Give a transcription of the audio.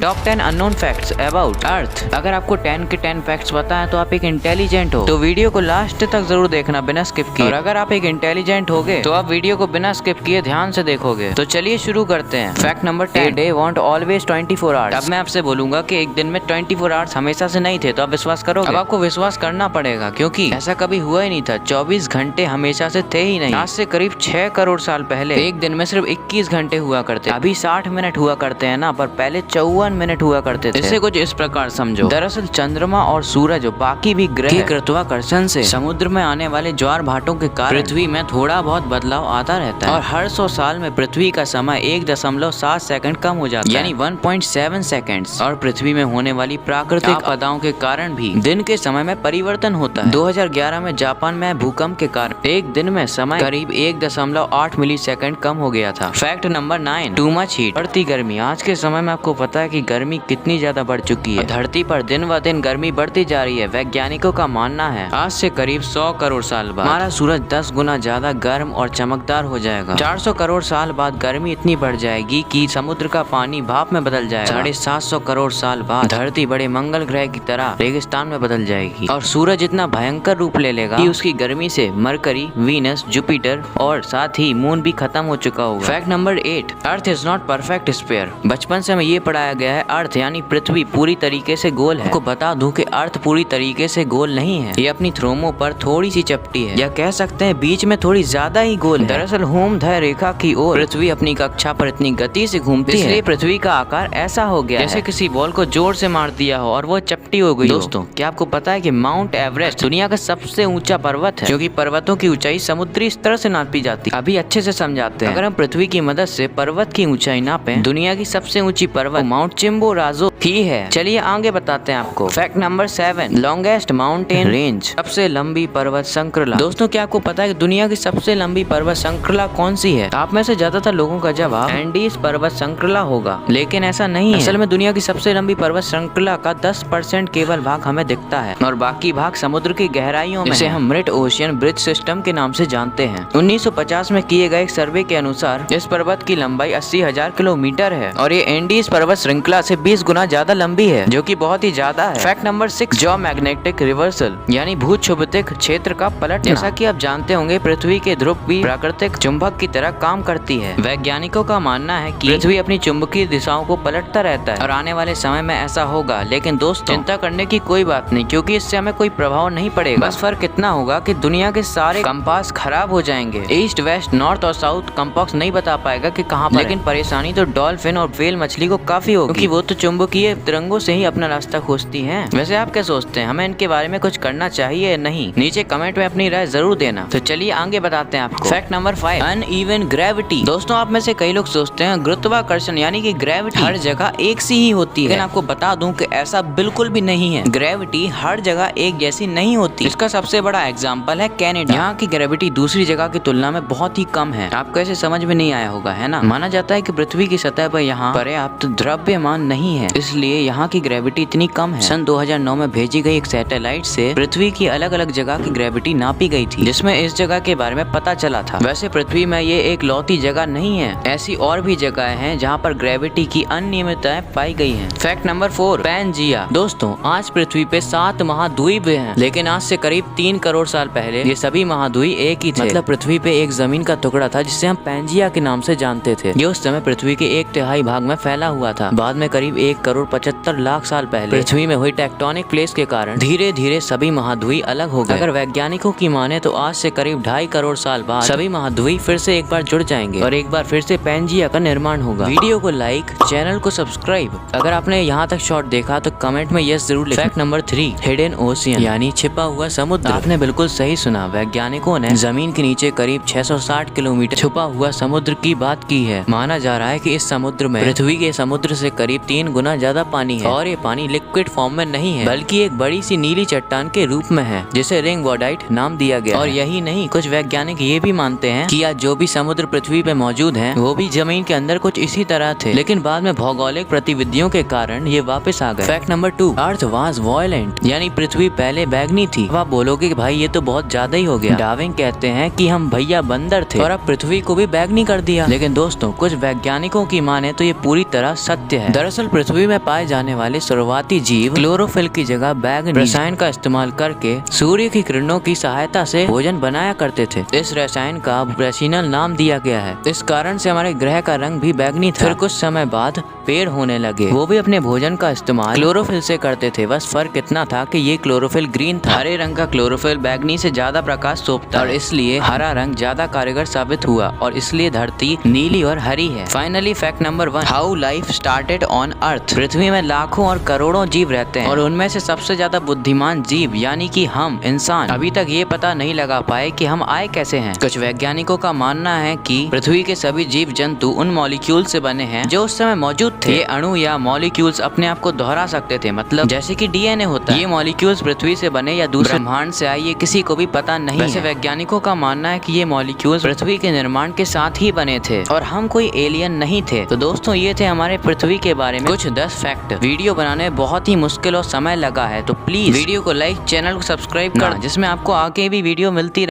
Top 10 unknown facts about earth. अगर आपको 10 के 10 फैक्ट्स पता है तो आप एक इंटेलिजेंट हो, तो वीडियो को लास्ट तक जरूर देखना बिना स्किप किए। और अगर आप एक इंटेलिजेंट होगे तो आप वीडियो को बिना स्किप किए ध्यान से देखोगे। तो चलिए शुरू करते हैं। Fact number 10, day want always 24 hours. अब मैं आपसे बोलूंगा कि एक दिन में 24 आवर्स हमेशा से नहीं थे, तो आप विश्वास करोगे? अब आपको विश्वास करना पड़ेगा, क्योंकि ऐसा कभी हुआ ही नहीं था। 24 घंटे हमेशा से थे ही नहीं। आज से करीब 6 करोड़ साल पहले एक दिन में सिर्फ 21 घंटे हुआ करते। अभी 60 मिनट हुआ करते हैं ना, पर पहले 54 मिनट हुआ करते थे। इसे कुछ इस प्रकार समझो, दरअसल चंद्रमा और सूरज और बाकी भी ग्रह के गुरुत्वाकर्षण से समुद्र में आने वाले ज्वार भाटों के कारण पृथ्वी में थोड़ा बहुत बदलाव आता रहता है। और हर 100 साल में पृथ्वी का समय 1.7 सेकंड कम हो जाता है, यानी 1.7 सेकंड्स। और पृथ्वी में होने वाली प्राकृतिक आपदाओं के कारण भी दिन के समय में परिवर्तन होता है। 2011 में जापान में भूकंप के कारण एक दिन में समय करीब 1.8 मिलीसेकंड कम हो गया था। Fact number 9, too much heat, बढ़ती गर्मी। आज के समय में आपको पता है कि गर्मी कितनी ज्यादा बढ़ चुकी है। धरती पर दिन ब दिन गर्मी बढ़ती जा रही है। वैज्ञानिकों का मानना है आज से करीब 100 करोड़ साल बाद हमारा सूरज 10 गुना ज्यादा गर्म और चमकदार हो जाएगा। 400 करोड़ साल बाद गर्मी इतनी बढ़ जाएगी कि समुद्र का पानी भाप में बदल जाएगा। 750 करोड़ साल बाद धरती बड़े मंगल ग्रह की तरह रेगिस्तान में बदल जाएगी। और सूरज इतना भयंकर रूप ले लेगा कि उसकी गर्मी से मरकरी, वीनस, जुपिटर और साथ ही मून भी खत्म हो चुका होगा। Fact number 8, earth is not perfect sphere. बचपन से हमें ये पढ़ाया गया है अर्थ यानी पृथ्वी पूरी तरीके से गोल है। आपको बता दूं कि अर्थ पूरी तरीके से गोल नहीं है। ये अपनी थ्रोमो पर थोड़ी सी चपटी है, या कह सकते हैं बीच में थोड़ी ज्यादा ही गोल है। दरअसल भूमध्य रेखा की ओर पृथ्वी अपनी कक्षा पर इतनी गति से घूमती है, इसलिए पृथ्वी का आकार ऐसा हो गया जैसे किसी बॉल को जोर से मार दिया हो और वो चपटी हो गई। दोस्तों, क्या आपको पता है कि माउंट एवरेस्ट दुनिया का सबसे ऊंचा पर्वत है, क्योंकि पर्वतों की ऊंचाई समुद्री स्तर से नापी जाती है। अभी अच्छे से समझाते हैं। अगर हम पृथ्वी की मदद से पर्वत की ऊंचाई नापें, दुनिया की सबसे ऊंची पर्वत माउंट चिम्बोराजो ही है। चलिए आगे बताते हैं आपको। Fact number 7, longest mountain range, सबसे लंबी पर्वत श्रृंखला। दोस्तों, क्या आपको पता है कि दुनिया की सबसे लंबी पर्वत श्रृंखला कौन सी है? आप में से ज्यादातर लोगों का जवाब एंडीज पर्वत श्रृंखला होगा, लेकिन ऐसा नहीं है। असल में दुनिया की सबसे लंबी पर्वत श्रृंखला का 10% केवल भाग हमें दिखता है, और बाकी भाग समुद्र की गहराइयों में, जिसे हम मिड ओशियन ब्रिज सिस्टम के नाम से जानते हैं। 1950 में किए गए एक सर्वे के अनुसार इस पर्वत की लंबाई 80,000 किलोमीटर है, और ये एंडीज पर्वत श्रृंखला से 20 गुना ज्यादा लंबी है, जो कि बहुत ही ज्यादा है। Fact number 6, jaw magnetic reversal, यानी भूचुंबकीय क्षेत्र का पलटना। जैसा कि आप जानते होंगे, पृथ्वी के ध्रुव भी प्राकृतिक चुंबक की तरह काम करती है। वैज्ञानिकों का मानना है कि पृथ्वी अपनी चुंबकीय दिशाओं को पलटता रहता है, और आने वाले समय में ऐसा होगा। लेकिन दोस्तों, चिंता करने की कोई बात नहीं, क्योंकि इससे हमें कोई प्रभाव नहीं पड़ेगा। बस फर्क इतना होगा कि दुनिया के सारे कंपास खराब हो जाएंगे। ईस्ट, वेस्ट, नॉर्थ और साउथ कंपास नहीं बता पाएगा कि कहाँ पर। लेकिन परेशानी तो डॉल्फिन और व्हेल मछली को काफी होगी, क्योंकि वो तो चुंबकीय तरंगों से ही अपना रास्ता खोजती हैं। वैसे आप क्या सोचते हैं, हमें इनके बारे में कुछ करना चाहिए या नहीं? नीचे कमेंट में अपनी राय जरूर देना। तो चलिए आगे बताते हैं आपको। Fact number 5, uneven gravity. दोस्तों, आप में से कई लोग सोचते हैं गुरुत्वाकर्षण यानी कि ग्रेविटी हर जगह एक सी ही होती है, लेकिन आपको बता दूं कि ऐसा बिल्कुल भी नहीं है। ग्रेविटी हर जगह एक जैसी नहीं होती। इसका सबसे बड़ा एग्जाम्पल है कनाडा। यहाँ की ग्रेविटी दूसरी जगह की तुलना में बहुत ही कम है। आपको ऐसे समझ में नहीं आया होगा, है ना? माना जाता है कि पृथ्वी की सतह पर यहाँ पर्याप्त द्रव्यमान नहीं है, इसलिए यहाँ की ग्रेविटी इतनी कम है। सन 2009 में भेजी गई एक सैटेलाइट से पृथ्वी की अलग अलग जगह की ग्रेविटी नापी गई थी, जिसमें इस जगह के बारे में पता चला था। वैसे पृथ्वी में ये एक लौती जगह नहीं है, ऐसी और भी जगह हैं जहाँ पर ग्रेविटी की अनियमितताएं पाई गई हैं। Fact number 4, Pangaea. दोस्तों, आज पृथ्वी पे 7 महाद्वीप हैं, लेकिन आज से करीब 3 करोड़ साल पहले ये सभी महाद्वीप एक ही थे। मतलब पृथ्वी पे एक जमीन का टुकड़ा था जिसे हम पैंजिया के नाम से जानते थे। ये उस समय पृथ्वी के 1/3 भाग में फैला हुआ था। बाद में करीब 1 करोड़ 75 लाख साल पहले पृथ्वी में हुई टेक्टोनिक प्लेट्स के कारण धीरे धीरे सभी महाद्वीप अलग हो गए। अगर वैज्ञानिकों की माने तो आज से करीब 2.5 करोड़ साल बाद सभी महाद्वीप फिर से एक बार जुड़ जाएंगे और एक बार फिर से पैंजिया का निर्माण होगा। वीडियो को लाइक, चैनल को सब्सक्राइब। अगर आपने यहाँ तक शॉर्ट देखा तो कमेंट में यस जरूर लिखें। फैक्ट नंबर 3, हिडन ओशियन यानी छिपा हुआ समुद्र। आपने बिल्कुल सही सुना, वैज्ञानिकों ने जमीन के नीचे करीब 660 किलोमीटर छुपा हुआ समुद्र की बात की है। माना जा रहा है कि इस समुद्र में पृथ्वी के समुद्र से करीब 3 गुना ज्यादा पानी है, और ये पानी लिक्विड फॉर्म में नहीं है, बल्कि एक बड़ी सी नीली चट्टान के रूप में है, जिसे रिंग वॉडाइट नाम दिया गया। और यही नहीं, कुछ वैज्ञानिक ये भी मानते हैं कि आज जो भी समुद्र पृथ्वी पे मौजूद हैं, वो भी जमीन के अंदर कुछ इसी तरह थे, लेकिन बाद में भौगोलिक गतिविधियों के कारण ये वापस आ गए। Fact number 2, earth was violent यानी पृथ्वी पहले बैगनी थी। अब आप बोलोगे कि भाई ये तो बहुत ज्यादा ही हो गया। डार्विन कहते हैं कि हम भैया बंदर थे और अब पृथ्वी को भी बैगनी कर दिया। लेकिन दोस्तों, कुछ वैज्ञानिकों की माने तो ये पूरी तरह सत्य है। दरअसल पृथ्वी में पाए जाने वाले शुरुआती जीव क्लोरोफिल की जगह बैगनी रसायन का इस्तेमाल करके सूर्य की किरणों की सहायता से भोजन बनाया करते थे। इस रसायन का ब्रेसिनल नाम दिया गया है। इस कारण से हमारे ग्रह का रंग भी बैगनी था। फिर कुछ समय बाद पेड़ होने लगे, वो भी अपने भोजन का इस्तेमाल क्लोरोफिल से करते थे। बस फर्क इतना था कि ये क्लोरोफिल ग्रीन था। हरे रंग का क्लोरोफिल बैगनी से ज्यादा प्रकाश सोखता और इसलिए हरा रंग ज्यादा कारगर साबित हुआ और इसलिए धरती नीली और हरी है। Finally fact number 1, how life started on earth. पृथ्वी में लाखों और करोड़ों जीव रहते हैं और उनमें से सबसे ज्यादा बुद्धिमान जीव यानी कि हम इंसान अभी तक ये पता नहीं लगा पाए कि हम आए कैसे हैं। कुछ वैज्ञानिकों का मानना है कि पृथ्वी के सभी जीव जंतु उन मॉलिक्यूल से बने हैं जो उस समय मौजूद थे। ये अणु या मॉलिक्यूल्स अपने आप को दोहरा सकते थे, मतलब जैसे कि डीएनए होता है। ये मॉलिक्यूल्स पृथ्वी से बने या दूसरे ब्रह्मांड से आए ये किसी को भी पता नहीं है। वैज्ञानिकों का मानना है कि ये मॉलिक्यूल्स पृथ्वी के निर्माण के साथ ही बने थे और हम कोई एलियन नहीं थे। तो दोस्तों ये थे हमारे पृथ्वी के बारे में कुछ 10 फैक्ट। वीडियो बनाने में बहुत ही मुश्किल और समय लगा है, तो प्लीज वीडियो को लाइक, चैनल को सब्सक्राइब कर, जिसमें आपको आगे भी वीडियो मिलती